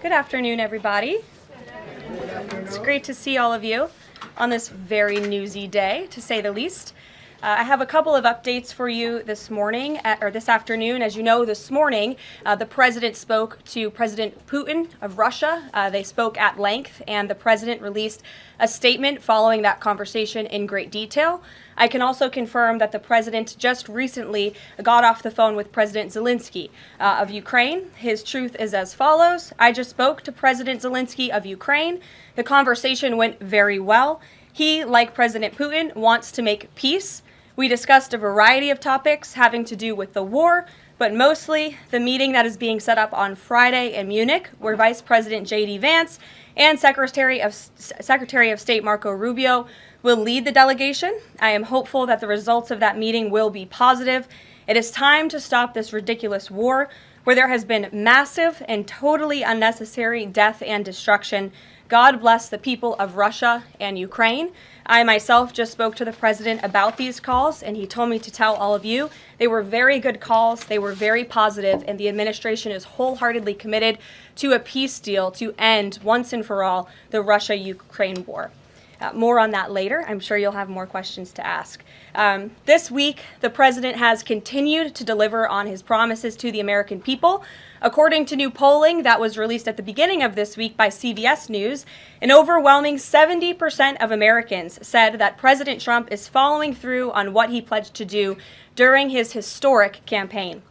Good afternoon, everybody. It's great to see all of you on this very newsy day, to say the least. I have a couple of updates for you this morning, or this afternoon. As you know, this morning, the president spoke to President Putin of Russia. They spoke at length, and the president released a statement following that conversation in great detail. I can also confirm that the president just recently got off the phone with President Zelensky of Ukraine. His truth is as follows. I just spoke to President Zelensky of Ukraine. The conversation went very well. He, like President Putin, wants to make peace. We discussed a variety of topics having to do with the war, but mostly the meeting that is being set up on Friday in Munich, where Vice President J.D. Vance and Secretary of State Marco Rubio will lead the delegation. I am hopeful that the results of that meeting will be positive. It is time to stop this ridiculous war where there has been massive and totally unnecessary death and destruction. God bless the people of Russia and Ukraine. I myself just spoke to the president about these calls, and he told me to tell all of you they were very good calls, they were very positive, and the administration is wholeheartedly committed to a peace deal to end once and for all the Russia-Ukraine war. More on that later. I'm sure you'll have more questions to ask. This week, the president has continued to deliver on his promises to the American people. According to new polling that was released at the beginning of this week by CBS News, an overwhelming 70% of Americans said that President Trump is following through on what he pledged to do during his historic campaign.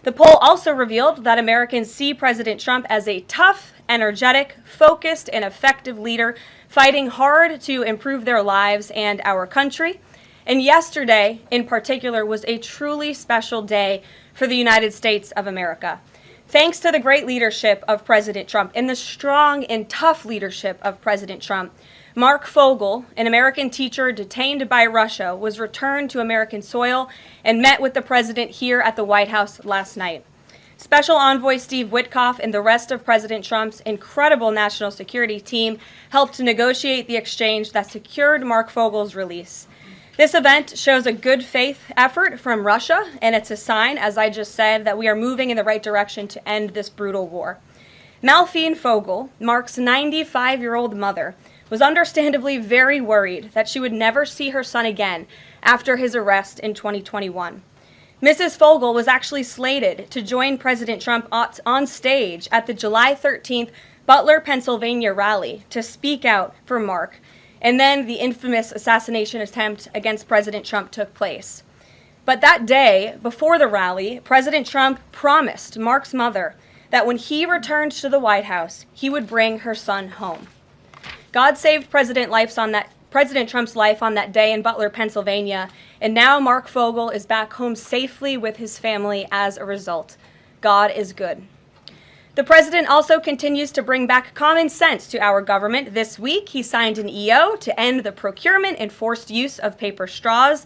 The poll also revealed that Americans see President Trump as a tough, energetic, focused, and effective leader fighting hard to improve their lives and our country. And yesterday, in particular, was a truly special day for the United States of America. Thanks to the great leadership of President Trump and the strong and tough leadership of President Trump, Mark Fogel, an American teacher detained by Russia, was returned to American soil and met with the president here at the White House last night. Special Envoy Steve Witkoff and the rest of President Trump's incredible national security team helped to negotiate the exchange that secured Mark Fogel's release. This event shows a good faith effort from Russia, and it's a sign, as I just said, that we are moving in the right direction to end this brutal war. Malphine Fogel, Mark's 95-year-old mother, was understandably very worried that she would never see her son again after his arrest in 2021. Mrs. Fogel was actually slated to join President Trump on stage at the July 13th Butler, Pennsylvania rally to speak out for Mark. And then the infamous assassination attempt against President Trump took place. But that day, before the rally, President Trump promised Mark's mother that when he returned to the White House, he would bring her son home. God saved President Trump's life on that day in Butler, Pennsylvania, and now Mark Fogel is back home safely with his family as a result. God is good. The president also continues to bring back common sense to our government. This week, he signed an EO to end the procurement and forced use of paper straws.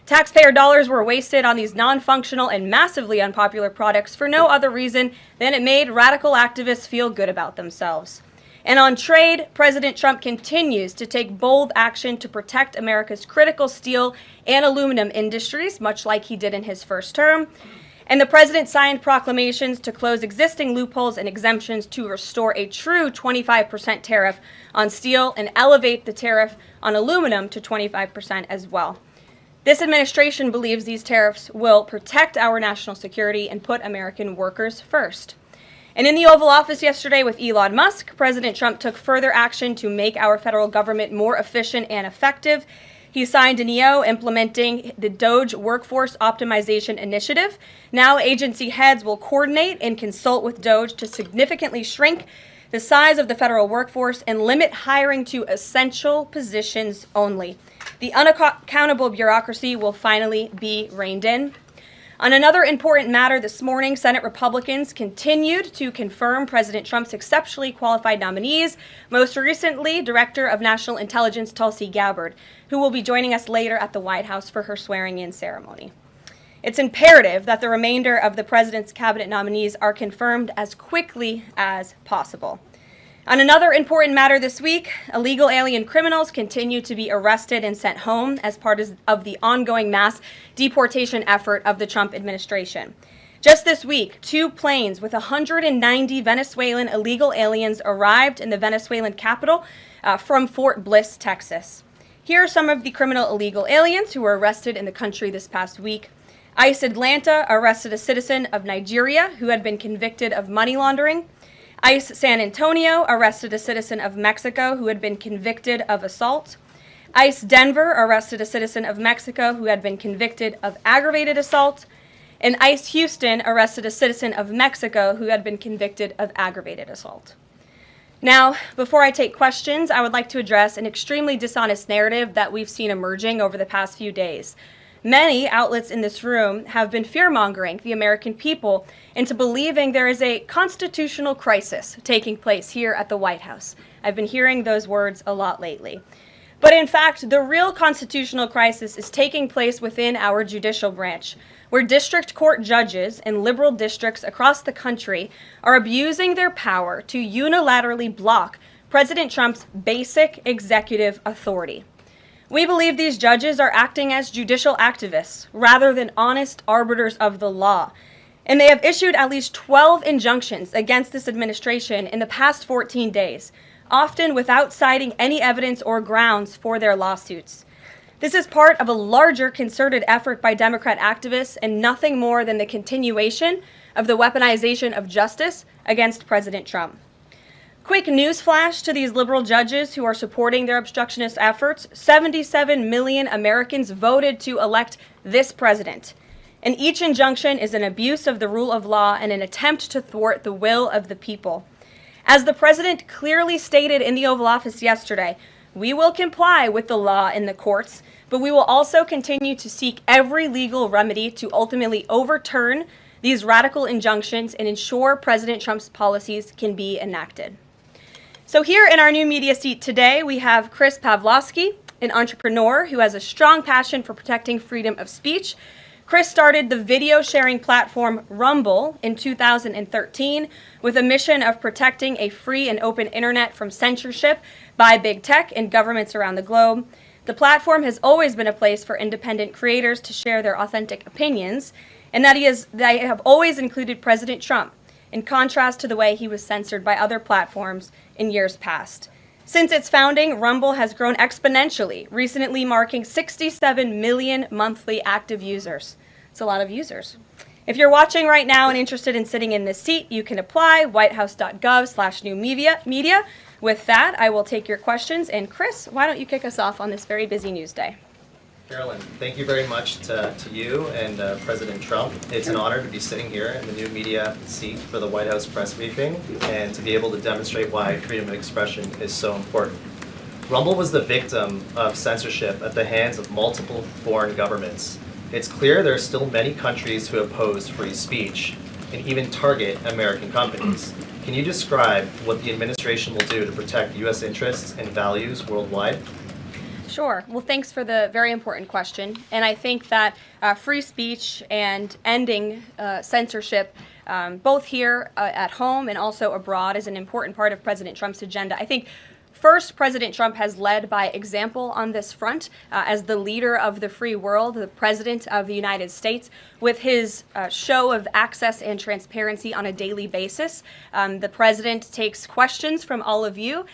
Taxpayer dollars were wasted on these non-functional and massively unpopular products for no other reason than it made radical activists feel good about themselves. And on trade, President Trump continues to take bold action to protect America's critical steel and aluminum industries, much like he did in his first term. And the president signed proclamations to close existing loopholes and exemptions to restore a true 25% tariff on steel and elevate the tariff on aluminum to 25% as well. This administration believes these tariffs will protect our national security and put American workers first. And in the Oval Office yesterday with Elon Musk, President Trump took further action to make our federal government more efficient and effective. He signed an EO implementing the DOGE Workforce Optimization Initiative. Now agency heads will coordinate and consult with DOGE to significantly shrink the size of the federal workforce and limit hiring to essential positions only. The unaccountable bureaucracy will finally be reined in. On another important matter this morning, Senate Republicans continued to confirm President Trump's exceptionally qualified nominees, most recently Director of National Intelligence Tulsi Gabbard, who will be joining us later at the White House for her swearing-in ceremony. It's imperative that the remainder of the president's cabinet nominees are confirmed as quickly as possible. On another important matter this week, illegal alien criminals continue to be arrested and sent home as part of the ongoing mass deportation effort of the Trump administration. Just this week, 2 planes with 190 Venezuelan illegal aliens arrived in the Venezuelan capital from Fort Bliss, Texas. Here are some of the criminal illegal aliens who were arrested in the country this past week. ICE Atlanta arrested a citizen of Nigeria who had been convicted of money laundering. ICE San Antonio arrested a citizen of Mexico who had been convicted of assault. ICE Denver arrested a citizen of Mexico who had been convicted of aggravated assault. And ICE Houston arrested a citizen of Mexico who had been convicted of aggravated assault. Now, before I take questions, I would like to address an extremely dishonest narrative that we've seen emerging over the past few days. Many outlets in this room have been fear-mongering the American people into believing there is a constitutional crisis taking place here at the White House. I've been hearing those words a lot lately. But in fact, the real constitutional crisis is taking place within our judicial branch, where district court judges in liberal districts across the country are abusing their power to unilaterally block President Trump's basic executive authority. We believe these judges are acting as judicial activists rather than honest arbiters of the law, and they have issued at least 12 injunctions against this administration in the past 14 days, often without citing any evidence or grounds for their lawsuits. This is part of a larger concerted effort by Democrat activists and nothing more than the continuation of the weaponization of justice against President Trump. Quick news flash to these liberal judges who are supporting their obstructionist efforts: 77 million Americans voted to elect this president. And each injunction is an abuse of the rule of law and an attempt to thwart the will of the people. As the president clearly stated in the Oval Office yesterday, we will comply with the law in the courts, but we will also continue to seek every legal remedy to ultimately overturn these radical injunctions and ensure President Trump's policies can be enacted. So here in our new media seat today, we have Chris Pavlovsky, an entrepreneur who has a strong passion for protecting freedom of speech. Chris started the video sharing platform Rumble in 2013 with a mission of protecting a free and open internet from censorship by big tech and governments around the globe. The platform has always been a place for independent creators to share their authentic opinions, and they have always included President Trump, in contrast to the way he was censored by other platforms in years past. Since its founding, Rumble has grown exponentially, recently marking 67 million monthly active users. It's a lot of users. If you're watching right now and interested in sitting in this seat, you can apply, whitehouse.gov/new media. With that, I will take your questions. And Chris, why don't you kick us off on this very busy news day? Carolyn, thank you very much to you and President Trump. It's an honor to be sitting here in the new media seat for the White House press briefing and to be able to demonstrate why freedom of expression is so important. Rumble was the victim of censorship at the hands of multiple foreign governments. It's clear there are still many countries who oppose free speech and even target American companies. Can you describe what the administration will do to protect U.S. interests and values worldwide? Sure. Well, thanks for the very important question. And I think that free speech and ending censorship, both here at home and also abroad, is an important part of President Trump's agenda. I think first, President Trump has led by example on this front as the leader of the free world, the president of the United States, with his show of access and transparency on a daily basis. The president takes questions from all of you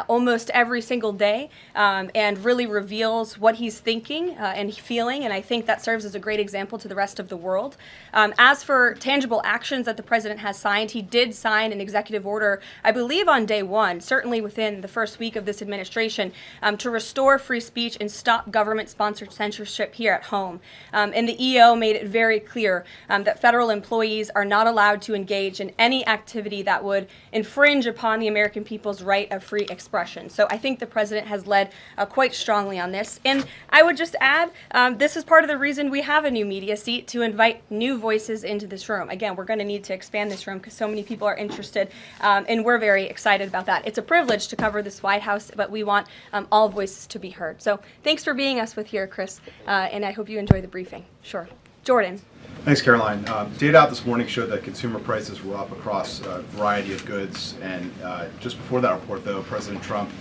almost every single day and really reveals what he's thinking and feeling, and I think that serves as a great example to the rest of the world. As for tangible actions that the president has signed, he did sign an executive order, I believe on day one, certainly within the first week of this administration, to restore free speech and stop government-sponsored censorship here at home. And the EO made it very clear that federal employees are not allowed to engage in any activity that would infringe upon the American people's right of free expression. So I think the president has led quite strongly on this. And I would just add, this is part of the reason we have a new media seat, to invite new voices into this room. Again, we're going to need to expand this room because so many people are interested, and we're very excited about that. It's a privilege to cover this White House, but we want all voices to be heard. So thanks for being us with here, Chris, and I hope you enjoy the briefing. Sure. Jordan. Thanks, Caroline. Data out this morning showed that consumer prices were up across a variety of goods, and just before that report, though, President Trump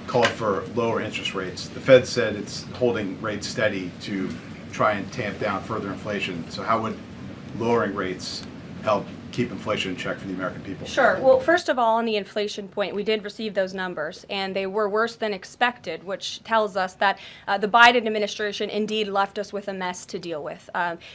called for lower interest rates. The Fed said it's holding rates steady to try and tamp down further inflation. So how would lowering rates help keep inflation in check for the American people? Sure. Well, first of all, on the inflation point, we did receive those numbers, and they were worse than expected, which tells us that the Biden administration indeed left us with a mess to deal with.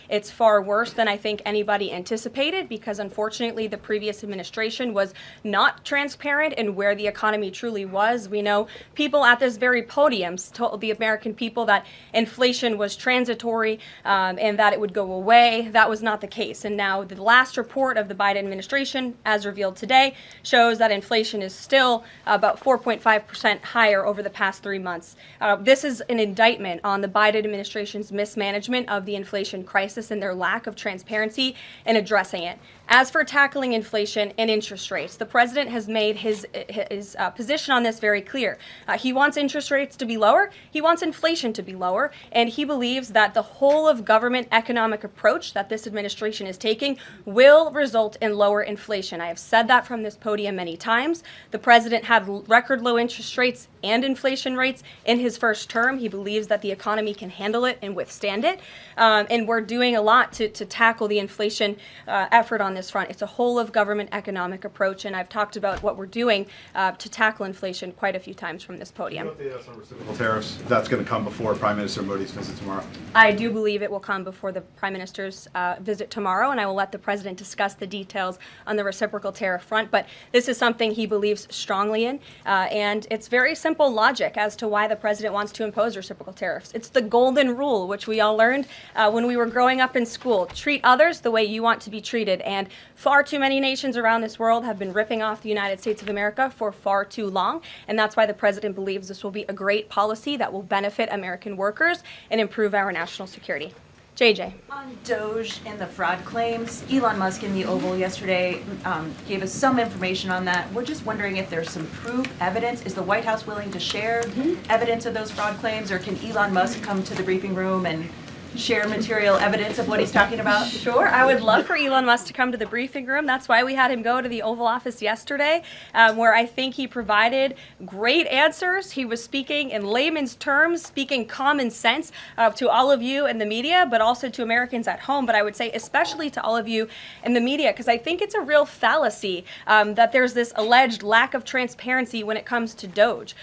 It's far worse than I think anybody anticipated, because unfortunately the previous administration was not transparent in where the economy truly was. We know people at this very podium told the American people that inflation was transitory and that it would go away. That was not the case. And now the last report of the Biden administration, as revealed today, shows that inflation is still about 4.5% higher over the past 3 months. This is an indictment on the Biden administration's mismanagement of the inflation crisis and their lack of transparency in addressing it. As for tackling inflation and interest rates, the president has made his position on this very clear. He wants interest rates to be lower, he wants inflation to be lower, and he believes that the whole of government economic approach that this administration is taking will result in lower inflation. I have said that from this podium many times. The president had record low interest rates and inflation rates in his first term. He believes that the economy can handle it and withstand it. And we're doing a lot to tackle the inflation effort on this front. It's a whole of government economic approach, and I've talked about what we're doing to tackle inflation quite a few times from this podium. Can you update us on reciprocal tariffs? That's going to come before Prime Minister Modi's visit tomorrow. I do believe it will come before the Prime Minister's visit tomorrow, and I will let the President discuss the details on the reciprocal tariff front. But this is something he believes strongly in, and it's very simple logic as to why the President wants to impose reciprocal tariffs. It's the golden rule, which we all learned when we were growing up in school. Treat others the way you want to be treated, and far too many nations around this world have been ripping off the United States of America for far too long, and that's why the President believes this will be a great policy that will benefit American workers and improve our national security. JJ. On DOGE and the fraud claims, Elon Musk in the Oval yesterday gave us some information on that. We're just wondering if there's some proof, evidence. Is the White House willing to share evidence of those fraud claims, or can Elon Musk come to the briefing room and share material evidence of what he's talking about? Sure, I would love for Elon Musk to come to the briefing room. That's why we had him go to the Oval Office yesterday, where I think he provided great answers. He was speaking in layman's terms, speaking common sense to all of you in the media, but also to Americans at home. But I would say especially to all of you in the media, because I think it's a real fallacy that there's this alleged lack of transparency when it comes to DOGE.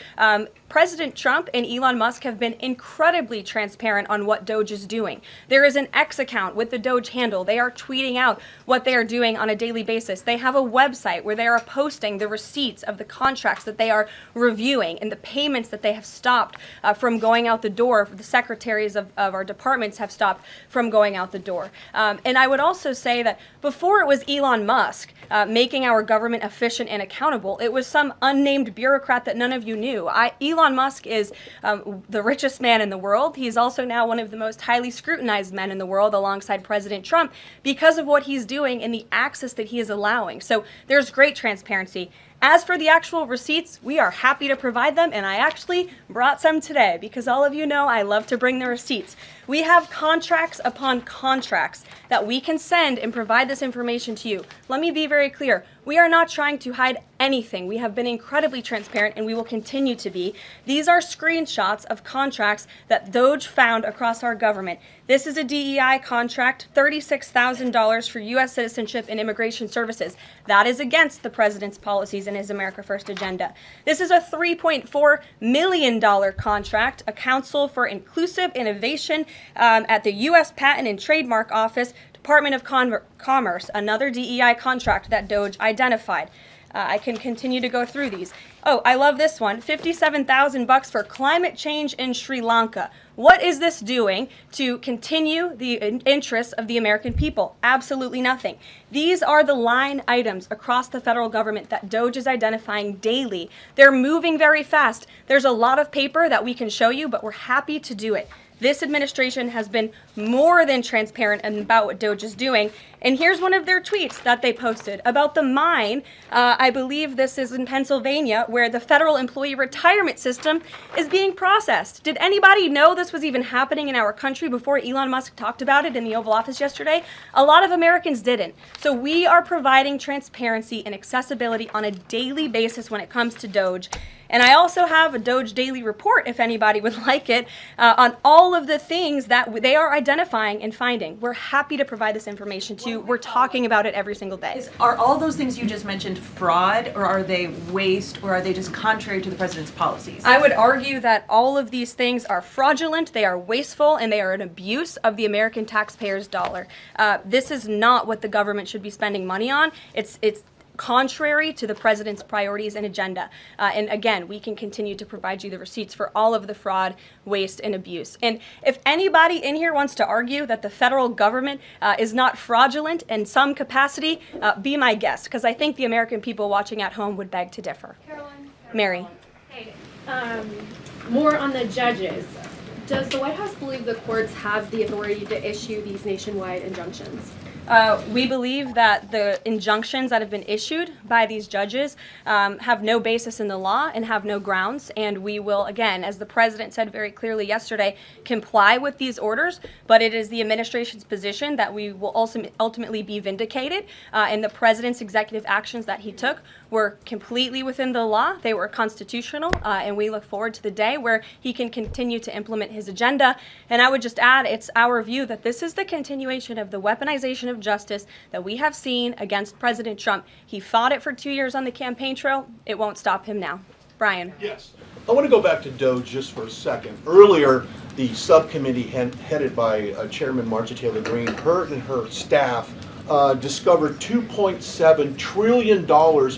President Trump and Elon Musk have been incredibly transparent on what DOGE is doing. There is an X account with the DOGE handle. They are tweeting out what they are doing on a daily basis. They have a website where they are posting the receipts of the contracts that they are reviewing and the payments that they have stopped from going out the door. The secretaries of our departments have stopped from going out the door. And I would also say that before it was Elon Musk making our government efficient and accountable, it was some unnamed bureaucrat that none of you knew. Elon Musk is the richest man in the world. He's also now one of the most highly scrutinized men in the world alongside President Trump because of what he's doing and the access that he is allowing. So there's great transparency. As for the actual receipts, we are happy to provide them, and I actually brought some today because all of you know I love to bring the receipts. We have contracts upon contracts that we can send and provide this information to you. Let me be very clear. We are not trying to hide anything. We have been incredibly transparent, and we will continue to be. These are screenshots of contracts that DOGE found across our government. This is a DEI contract, $36,000 for U.S. citizenship and immigration services. That is against the president's policies and his America First agenda. This is a $3.4 million contract, a Council for Inclusive Innovation at the U.S. Patent and Trademark Office, Department of Commerce, another DEI contract that DOGE identified. I can continue to go through these. Oh, I love this one, $57,000 for climate change in Sri Lanka. What is this doing to continue the interests of the American people? Absolutely nothing. These are the line items across the federal government that DOGE is identifying daily. They're moving very fast. There's a lot of paper that we can show you, but we're happy to do it. This administration has been more than transparent about what DOGE is doing, And here's one of their tweets that they posted about the mine. I believe this is in Pennsylvania, where the federal employee retirement system is being processed. Did anybody know this was even happening in our country before Elon Musk talked about it in the Oval Office yesterday? A lot of Americans didn't. So we are providing transparency and accessibility on a daily basis when it comes to DOGE. And I also have a DOGE daily report, if anybody would like it, on all of the things that they are identifying and finding. We're happy to provide this information to you. We're talking about it every single day. Are all those things you just mentioned fraud, or are they waste, or are they just contrary to the president's policies? I would argue that all of these things are fraudulent, they are wasteful, and they are an abuse of the American taxpayer's dollar. This is not what the government should be spending money on. It's contrary to the president's priorities and agenda. And again, we can continue to provide you the receipts for all of the fraud, waste, and abuse. And if anybody in here wants to argue that the federal government is not fraudulent in some capacity, be my guest, because I think the American people watching at home would beg to differ. Caroline? Mary. Hey, more on the judges. Does the White House believe the courts have the authority to issue these nationwide injunctions? We believe that the injunctions that have been issued by these judges have no basis in the law and have no grounds, and we will, again, as the president said very clearly yesterday, comply with these orders, but it is the administration's position that we will also ultimately be vindicated, and the president's executive actions that he took were completely within the law, they were constitutional, and we look forward to the day where he can continue to implement his agenda. And I would just add, it's our view that this is the continuation of the weaponization of justice that we have seen against President Trump. He fought it for 2 years on the campaign trail. It won't stop him now. Brian. Yes. I want to go back to DOGE just for a second. Earlier, the subcommittee headed by Chairman Marjorie Taylor Greene, her and her staff discovered $2.7 trillion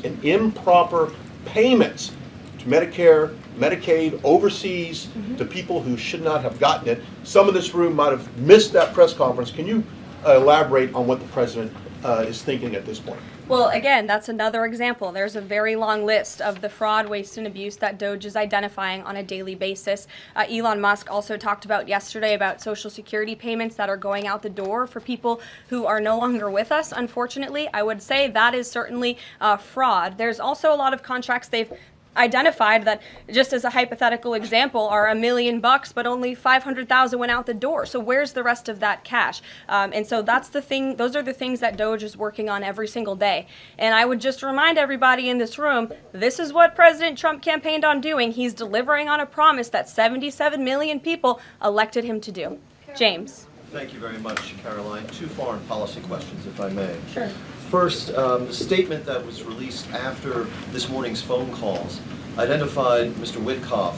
in improper payments to Medicare, Medicaid, overseas, to people who should not have gotten it. Some of this room might have missed that press conference. Can you elaborate on what the president is thinking at this point? Well, again, that's another example. There's a very long list of the fraud, waste, and abuse that DOGE is identifying on a daily basis. Elon Musk also talked about yesterday about Social Security payments that are going out the door for people who are no longer with us, unfortunately. I would say that is certainly fraud. There's also a lot of contracts they've identified that, just as a hypothetical example, are $1 million, but only 500,000 went out the door. So where's the rest of that cash? And so that's the thing. Those are the things that DOGE is working on every single day. And I would just remind everybody in this room, this is what President Trump campaigned on doing. He's delivering on a promise that 77 million people elected him to do. James. Thank you very much, Caroline. Two foreign policy questions, if I may. Sure. First, the statement that was released after this morning's phone calls identified Mr. Witkoff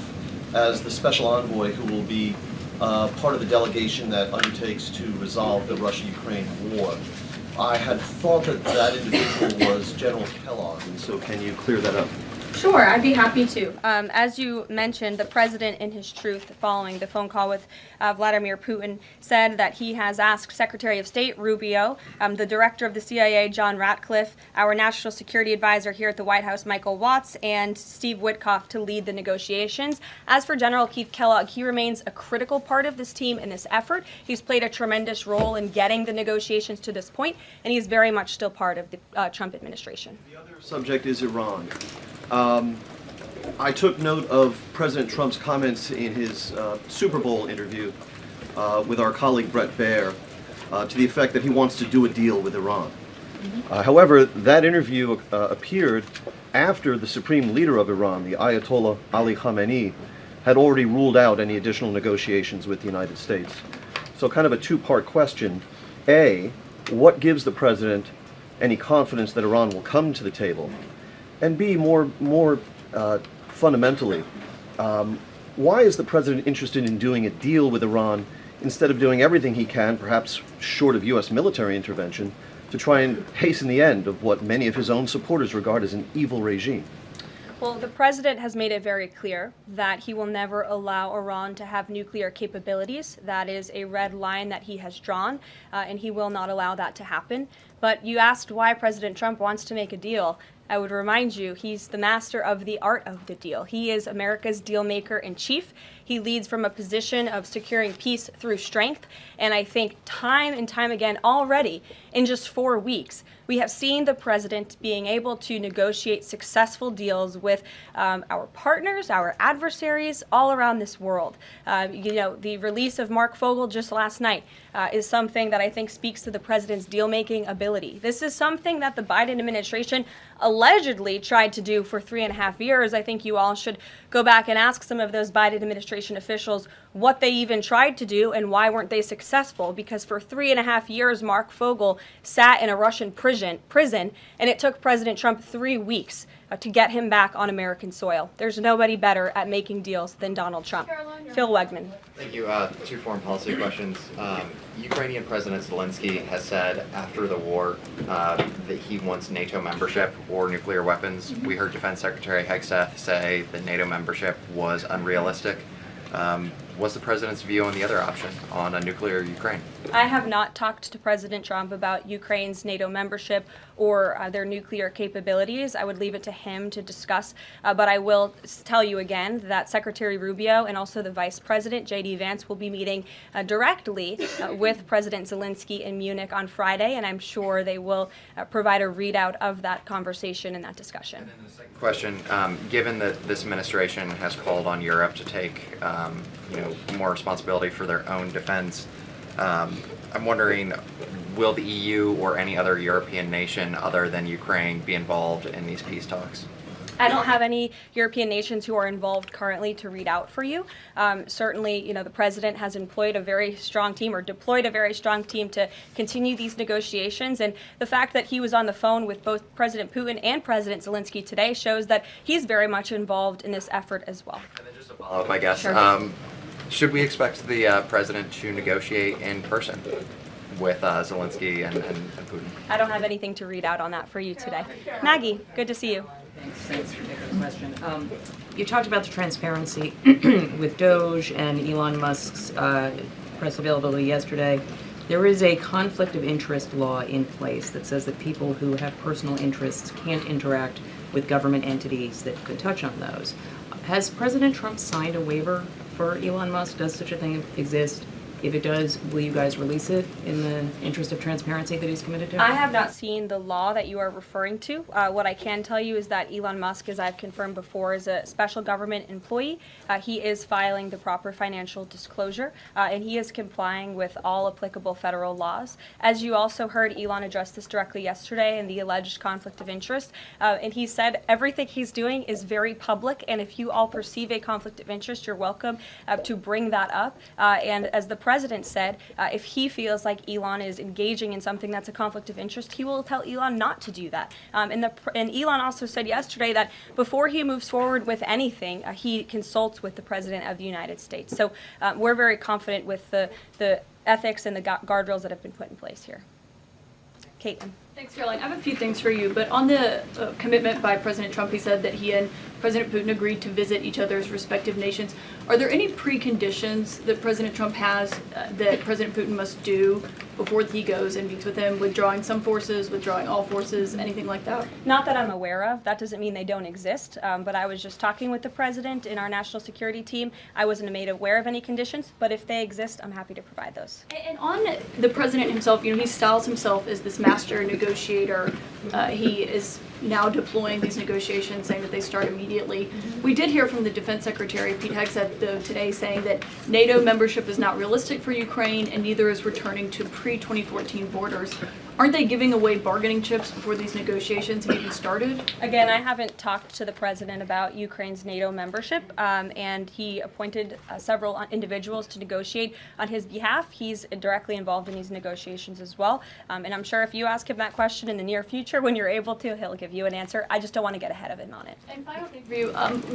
as the special envoy who will be part of the delegation that undertakes to resolve the Russia-Ukraine war. I had thought that that individual was General Kellogg, and so can you clear that up? Sure, I'd be happy to. As you mentioned, the president, in his truth, following the phone call with Vladimir Putin, said that he has asked Secretary of State Rubio, the director of the CIA, John Ratcliffe, our national security advisor here at the White House, Michael Watts, and Steve Witkoff to lead the negotiations. As for General Keith Kellogg, he remains a critical part of this team in this effort. He's played a tremendous role in getting the negotiations to this point, and he's very much still part of the Trump administration. The other subject is Iran. I took note of President Trump's comments in his Super Bowl interview with our colleague Bret Baier to the effect that he wants to do a deal with Iran. However, that interview appeared after the supreme leader of Iran, the Ayatollah Ali Khamenei, had already ruled out any additional negotiations with the United States. So kind of a two-part question. A, what gives the president any confidence that Iran will come to the table? And B, more fundamentally, why is the president interested in doing a deal with Iran instead of doing everything he can, perhaps short of U.S. military intervention, to try and hasten the end of what many of his own supporters regard as an evil regime? Well, the president has made it very clear that he will never allow Iran to have nuclear capabilities. That is a red line that he has drawn, and he will not allow that to happen. But you asked why President Trump wants to make a deal. I would remind you, he's the master of the art of the deal. He is America's deal maker in chief. He leads from a position of securing peace through strength. And I think time and time again already, in just 4 weeks, we have seen the president being able to negotiate successful deals with our partners, our adversaries all around this world. The release of Mark Fogel just last night is something that I think speaks to the president's deal-making ability. This is something that the Biden administration allegedly tried to do for 3.5 years. I think you all should go back and ask some of those Biden administration officials what they even tried to do and why weren't they successful, because for 3.5 years Mark Fogel sat in a Russian prison and it took President Trump 3 weeks to get him back on American soil. There's nobody better at making deals than Donald Trump. Phil Wegman. Thank you. 2 foreign policy questions. Ukrainian President Zelensky has said after the war that he wants NATO membership or nuclear weapons. We heard Defense Secretary Hegseth say that NATO membership was unrealistic. What's the president's view on the other option, on a nuclear Ukraine? I have not talked to President Trump about Ukraine's NATO membership or their nuclear capabilities. I would leave it to him to discuss. But I will tell you again that Secretary Rubio and also the Vice President, J.D. Vance, will be meeting directly with President Zelensky in Munich on Friday, and I'm sure they will provide a readout of that conversation and that discussion. And then the second question, given that this administration has called on Europe to take more responsibility for their own defense, I'm wondering, will the EU or any other European nation other than Ukraine be involved in these peace talks? I don't have any European nations who are involved currently to read out for you. Certainly, the president has employed a very strong team or deployed a very strong team to continue these negotiations. And the fact that he was on the phone with both President Putin and President Zelensky today shows that he's very much involved in this effort as well. And then just a follow-up, I guess. Sure. Should we expect the president to negotiate in person with Zelensky and Putin? I don't have anything to read out on that for you today. Maggie, good to see you. Thanks for taking the question. You talked about the transparency with DOGE and Elon Musk's press availability yesterday. There is a conflict of interest law in place that says that people who have personal interests can't interact with government entities that could touch on those. Has President Trump signed a waiver for Elon Musk? Does such a thing exist? If it does, will you guys release it in the interest of transparency that he's committed to? I have not seen the law that you are referring to. What I can tell you is that Elon Musk, as I've confirmed before, is a special government employee. He is filing the proper financial disclosure, and he is complying with all applicable federal laws. As you also heard, Elon address this directly yesterday in the alleged conflict of interest, and he said everything he's doing is very public, and if you all perceive a conflict of interest, you're welcome to bring that up. And as the president said, if he feels like Elon is engaging in something that's a conflict of interest, he will tell Elon not to do that. And Elon also said yesterday that before he moves forward with anything, he consults with the President of the United States. So we're very confident with the ethics and the guardrails that have been put in place here. Caitlin. Thanks, Caroline. I have a few things for you, but on the commitment by President Trump, he said that he and President Putin agreed to visit each other's respective nations. Are there any preconditions that President Trump has that President Putin must do before he goes and meets with him, withdrawing some forces, withdrawing all forces, anything like that? Not that I'm aware of. That doesn't mean they don't exist, but I was just talking with the president in our national security team. I wasn't made aware of any conditions, but if they exist, I'm happy to provide those. And on the president himself, he styles himself as this master negotiator. He is now deploying these negotiations, saying that they start immediately. We did hear from the Defense Secretary, Pete Hegseth, though, today saying that NATO membership is not realistic for Ukraine and neither is returning to pre-2014 borders. Aren't they giving away bargaining chips before these negotiations have even started? Again, I haven't talked to the president about Ukraine's NATO membership, and he appointed several individuals to negotiate on his behalf. He's directly involved in these negotiations as well, and I'm sure if you ask him that question in the near future, when you're able to, he'll give you an answer. I just don't want to get ahead of him on it. And final thing for you,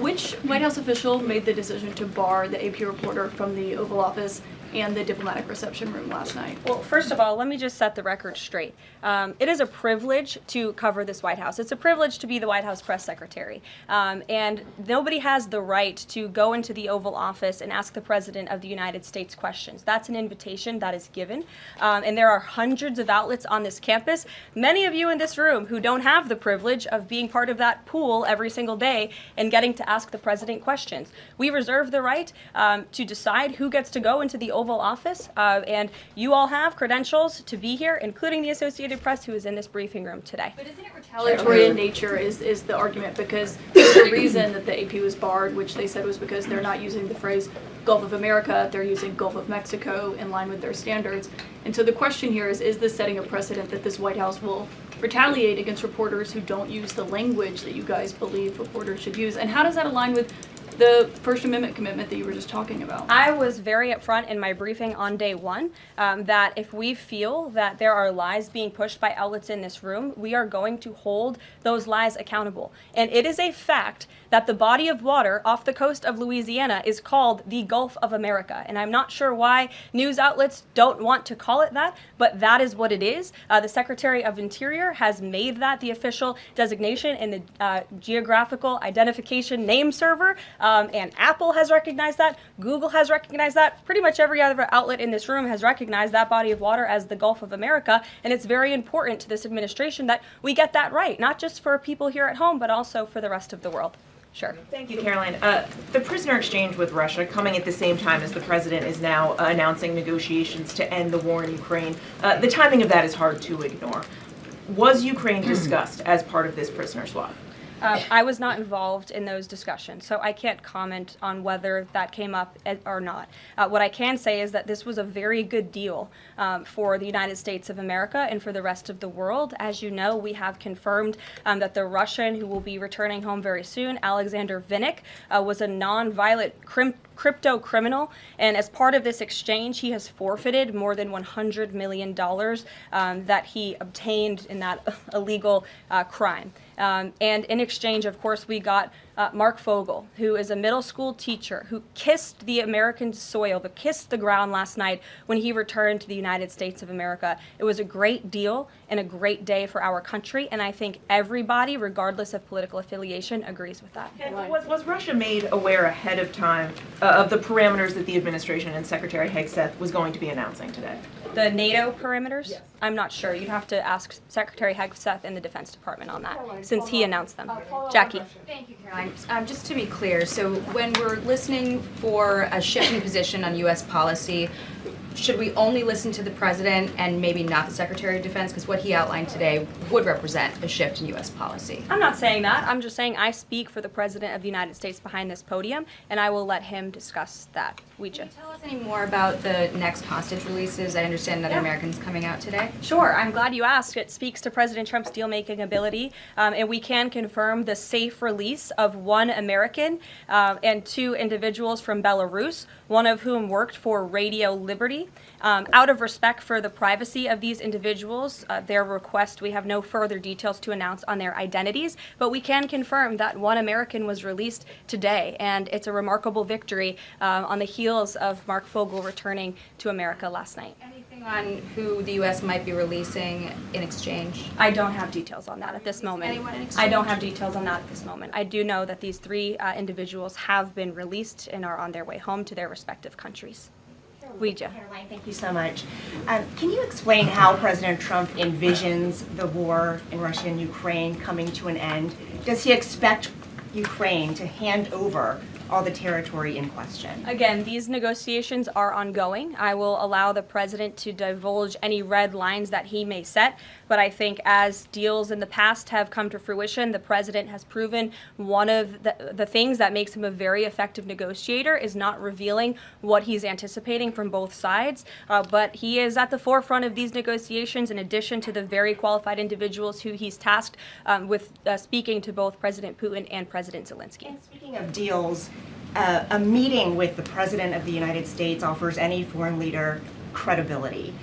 which White House official made the decision to bar the AP reporter from the Oval Office and the diplomatic reception room last night? Well, first of all, let me just set the record straight. right. It is a privilege to cover this White House. It's a privilege to be the White House press secretary. And nobody has the right to go into the Oval Office and ask the President of the United States questions. That's an invitation that is given. And there are hundreds of outlets on this campus, many of you in this room who don't have the privilege of being part of that pool every single day and getting to ask the President questions. We reserve the right to decide who gets to go into the Oval Office, and you all have credentials to be here, including the Associated Press, who is in this briefing room today. But isn't it retaliatory in nature is the argument, because the reason that the AP was barred, which they said was because they're not using the phrase Gulf of America, they're using Gulf of Mexico in line with their standards. And so the question here is this setting a precedent that this White House will retaliate against reporters who don't use the language that you guys believe reporters should use? And how does that align with the First Amendment commitment that you were just talking about? I was very upfront in my briefing on day one that if we feel that there are lies being pushed by outlets in this room, we are going to hold those lies accountable. And it is a fact that the body of water off the coast of Louisiana is called the Gulf of America. And I'm not sure why news outlets don't want to call it that, but that is what it is. The Secretary of Interior has made that the official designation in the Geographical Identification Name Server. And Apple has recognized that, Google has recognized that, pretty much every other outlet in this room has recognized that body of water as the Gulf of America, and it's very important to this administration that we get that right, not just for people here at home, but also for the rest of the world. Sure. Thank you, Caroline. The prisoner exchange with Russia coming at the same time as the president is now announcing negotiations to end the war in Ukraine. The timing of that is hard to ignore. Was Ukraine discussed as part of this prisoner swap? I was not involved in those discussions, so I can't comment on whether that came up or not. What I can say is that this was a very good deal for the United States of America and for the rest of the world. As you know, we have confirmed that the Russian who will be returning home very soon, Alexander Vinnik, was a non-violent crypto criminal, and as part of this exchange, he has forfeited more than $100 million that he obtained in that illegal crime. And in exchange, of course, we got Mark Fogel, who is a middle school teacher who kissed the American soil, kissed the ground last night when he returned to the United States of America. It was a great deal and a great day for our country, and I think everybody, regardless of political affiliation, agrees with that. And was Russia made aware ahead of time of the parameters that the administration and Secretary Hegseth was going to be announcing today? The NATO perimeters? Yes. I'm not sure. You'd have to ask Secretary Hegseth in the Defense Department on that, since he announced them. Jackie. Thank you, Caroline. Just to be clear, so when we're listening for a shift in position on U.S. policy, should we only listen to the president and maybe not the Secretary of Defense? Because what he outlined today would represent a shift in U.S. policy. I'm not saying that. I'm just saying I speak for the President of the United States behind this podium, and I will let him discuss that. Can you tell us any more about the next hostage releases? I understand that Americans coming out today. Sure. I'm glad you asked. It speaks to President Trump's deal-making ability, and we can confirm the safe release of one American and two individuals from Belarus, one of whom worked for Radio Liberty. Out of respect for the privacy of these individuals, their request, we have no further details to announce on their identities, but we can confirm that one American was released today, and it's a remarkable victory on the heels of Mark Fogel returning to America last night. Anything on who the U.S. might be releasing in exchange? I don't have details on that at this moment. Anyone in exchange? I don't have details on that at this moment. I do know that these three individuals have been released and are on their way home to their respective countries. Caroline, thank you so much. Can you explain how President Trump envisions the war in Russia and Ukraine coming to an end? Does he expect Ukraine to hand over all the territory in question? Again, these negotiations are ongoing. I will allow the president to divulge any red lines that he may set, but I think as deals in the past have come to fruition, the president has proven one of the things that makes him a very effective negotiator is not revealing what he's anticipating from both sides, but he is at the forefront of these negotiations in addition to the very qualified individuals who he's tasked with speaking to both President Putin and President Zelensky. And speaking of deals, a meeting with the President of the United States offers any foreign leader credibility.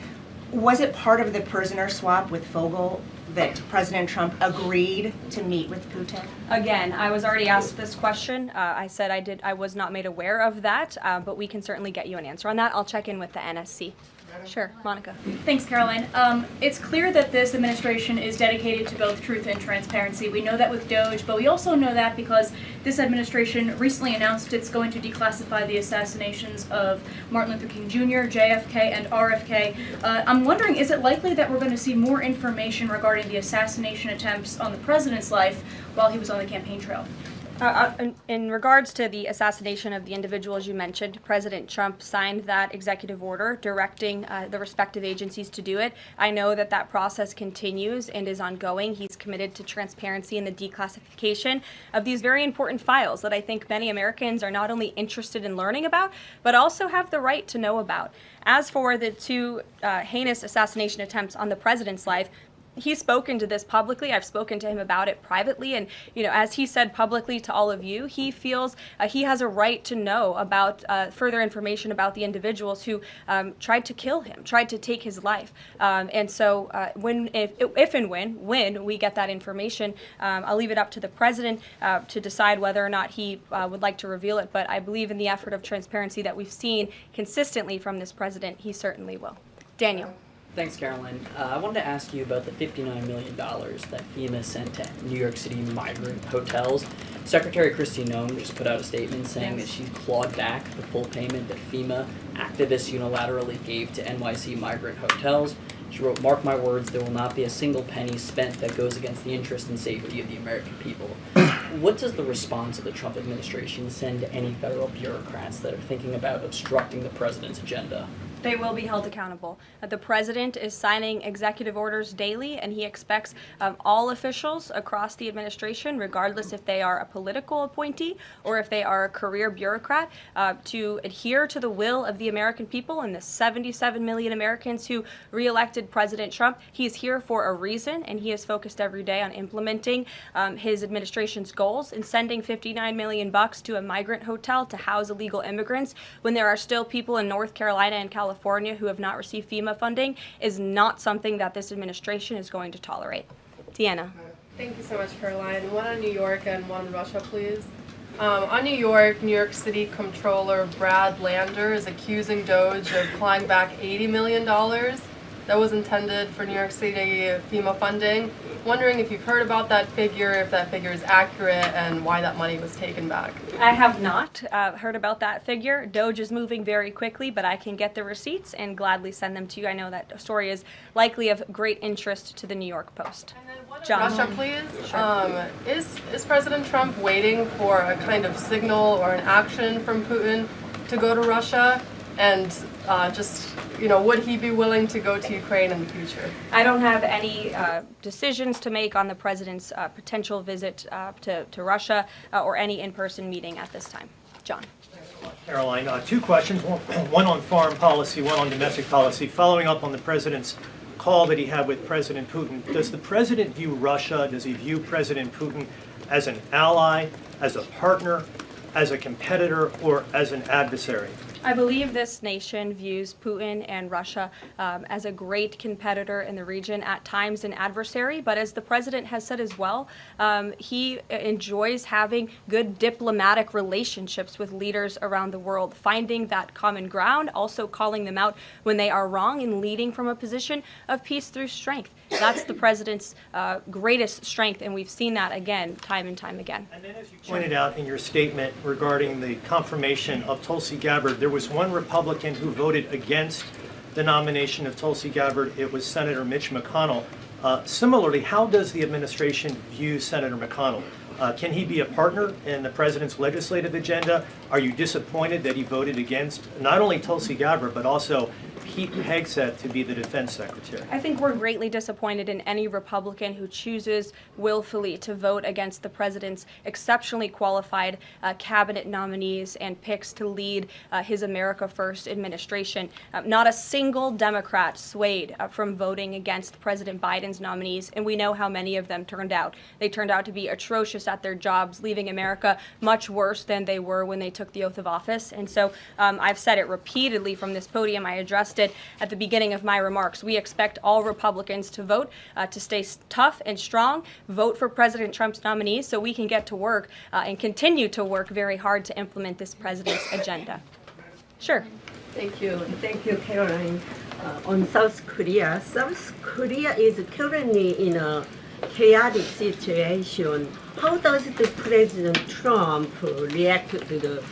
Was it part of the prisoner swap with Fogel that President Trump agreed to meet with Putin? Again, I was already asked this question. I said I was not made aware of that, but we can certainly get you an answer on that. I'll check in with the NSC. Sure, Monica. Thanks, Caroline. It's clear that this administration is dedicated to both truth and transparency. We know that with DOGE, but we also know that because this administration recently announced it's going to declassify the assassinations of Martin Luther King Jr., JFK, and RFK. I'm wondering, is it likely that we're going to see more information regarding the assassination attempts on the president's life while he was on the campaign trail? In regards to the assassination of the individuals you mentioned, President Trump signed that executive order directing the respective agencies to do it. I know that that process continues and is ongoing. He's committed to transparency in the declassification of these very important files that I think many Americans are not only interested in learning about, but also have the right to know about. As for the two heinous assassination attempts on the president's life, he's spoken to this publicly. I've spoken to him about it privately, and as he said publicly to all of you, he feels he has a right to know about further information about the individuals who tried to kill him, tried to take his life. And so, if and when we get that information, I'll leave it up to the president to decide whether or not he would like to reveal it. But I believe in the effort of transparency that we've seen consistently from this president, he certainly will. Daniel. Thanks, Caroline. I wanted to ask you about the $59 million that FEMA sent to New York City migrant hotels. Secretary Kristi Noem just put out a statement saying that she's clawed back the full payment that FEMA activists unilaterally gave to NYC migrant hotels. She wrote, "Mark my words, there will not be a single penny spent that goes against the interest and safety of the American people." What does the response of the Trump administration send to any federal bureaucrats that are thinking about obstructing the president's agenda? They will be held accountable. The president is signing executive orders daily, and he expects all officials across the administration, regardless if they are a political appointee or if they are a career bureaucrat, to adhere to the will of the American people and the 77 million Americans who re-elected President Trump. He's here for a reason, and he is focused every day on implementing his administration's goals, and sending $59 million to a migrant hotel to house illegal immigrants when there are still people in North Carolina and California who have not received FEMA funding is not something that this administration is going to tolerate. Deanna. Thank you so much, Caroline. One on New York and one on Russia, please. On New York City Comptroller Brad Lander is accusing DOGE of clawing back $80 million that was intended for New York City FEMA funding. Wondering if you've heard about that figure, if that figure is accurate, and why that money was taken back. I have not heard about that figure. DOGE is moving very quickly, but I can get the receipts and gladly send them to you. I know that story is likely of great interest to the New York Post. John. Russia, please. Sure. Is President Trump waiting for a kind of signal or an action from Putin to go to Russia? And would he be willing to go to Ukraine in the future? I don't have any decisions to make on the president's potential visit to Russia or any in-person meeting at this time. John. Caroline, two questions, one on foreign policy, one on domestic policy. Following up on the president's call that he had with President Putin, does the president view Russia, does he view President Putin as an ally, as a partner, as a competitor, or as an adversary? I believe this nation views Putin and Russia as a great competitor in the region, at times an adversary, but as the president has said as well, he enjoys having good diplomatic relationships with leaders around the world, finding that common ground, also calling them out when they are wrong, and leading from a position of peace through strength. That's the president's greatest strength, and we've seen that again, time and time again. And then, as you pointed out in your statement regarding the confirmation of Tulsi Gabbard, there was one Republican who voted against the nomination of Tulsi Gabbard. It was Senator Mitch McConnell. Similarly, how does the administration view Senator McConnell? Can he be a partner in the president's legislative agenda? Are you disappointed that he voted against not only Tulsi Gabbard, but also Pete Hegseth to be the defense secretary? I think we're greatly disappointed in any Republican who chooses willfully to vote against the president's exceptionally qualified cabinet nominees and picks to lead his America First administration. Not a single Democrat swayed from voting against President Biden's nominees, and we know how many of them turned out. They turned out to be atrocious at their jobs, leaving America much worse than they were when they took the oath of office. And so I've said it repeatedly from this podium. I addressed it at the beginning of my remarks. We expect all Republicans to vote, to stay tough and strong, vote for President Trump's nominees so we can get to work and continue to work very hard to implement this president's agenda. Sure. Thank you. Thank you, Caroline. on South Korea. South Korea is currently in a chaotic situation. How does the President Trump react to the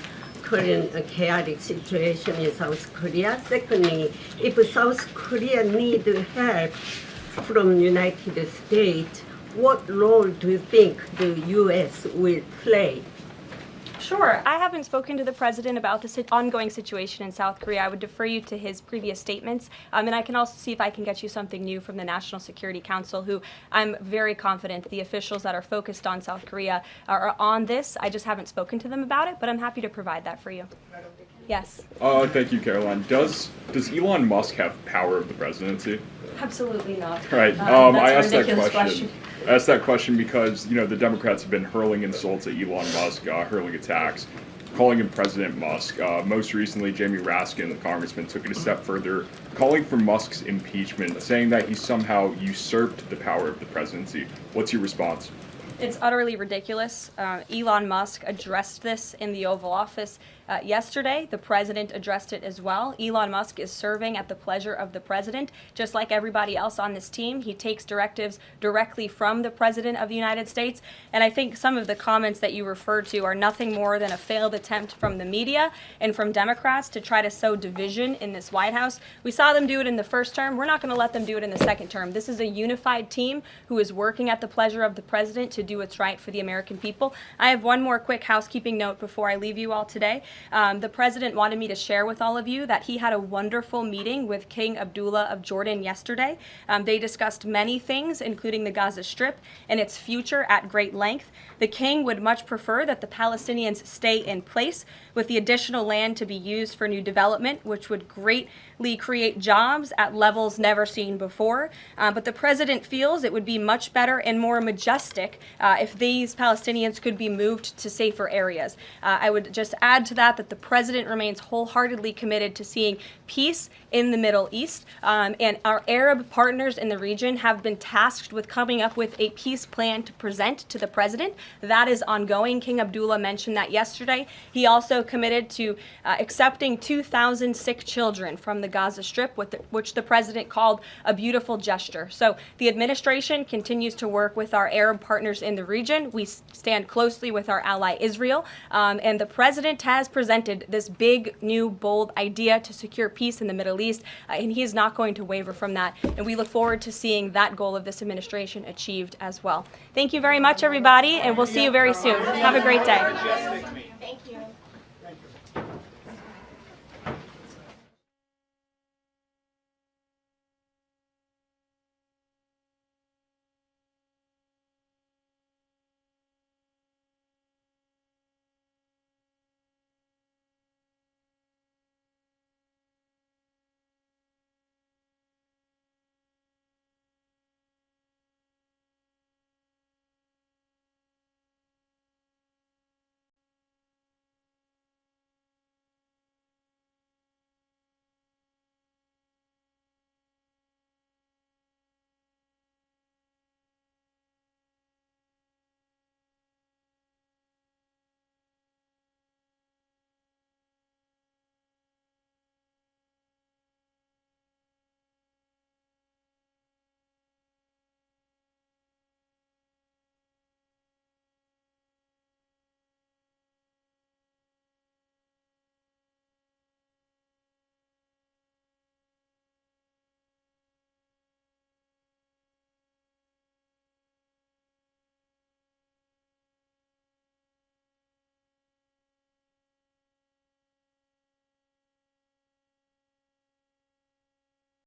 current chaotic situation in South Korea? Secondly, if South Korea need help from United States, what role do you think the U.S. will play? Sure. I haven't spoken to the president about the ongoing situation in South Korea. I would defer you to his previous statements. And I can also see if I can get you something new from the National Security Council, who I'm very confident the officials that are focused on South Korea are on this. I just haven't spoken to them about it, but I'm happy to provide that for you. Yes. Thank you, Caroline. Does Elon Musk have power of the presidency? Absolutely not. Right. I asked that question. I asked that question because, the Democrats have been hurling insults at Elon Musk, hurling attacks, calling him President Musk. Most recently, Jamie Raskin, the congressman, took it a step further, calling for Musk's impeachment, saying that he somehow usurped the power of the presidency. What's your response? It's utterly ridiculous. Elon Musk addressed this in the Oval Office yesterday. The president addressed it as well. Elon Musk is serving at the pleasure of the president, just like everybody else on this team. He takes directives directly from the president of the United States. And I think some of the comments that you referred to are nothing more than a failed attempt from the media and from Democrats to try to sow division in this White House. We saw them do it in the first term. We're not going to let them do it in the second term. This is a unified team who is working at the pleasure of the president to do what's right for the American people. I have one more quick housekeeping note before I leave you all today. The president wanted me to share with all of you that he had a wonderful meeting with King Abdullah of Jordan yesterday. They discussed many things, including the Gaza Strip and its future at great length. The king would much prefer that the Palestinians stay in place, with the additional land to be used for new development, which would greatly create jobs at levels never seen before. But the president feels it would be much better and more majestic if these Palestinians could be moved to safer areas. I would just add to that the president remains wholeheartedly committed to seeing peace in the Middle East, and our Arab partners in the region have been tasked with coming up with a peace plan to present to the president. That is ongoing. King Abdullah mentioned that yesterday. He also committed to accepting 2,000 sick children from the Gaza Strip, which the president called a beautiful gesture. So the administration continues to work with our Arab partners in the region. We stand closely with our ally Israel, and the president has presented this big, new, bold idea to secure peace in the Middle East, and he is not going to waver from that. And we look forward to seeing that goal of this administration achieved as well. Thank you very much, everybody, and we'll see you very soon. Have a great day. Thank you.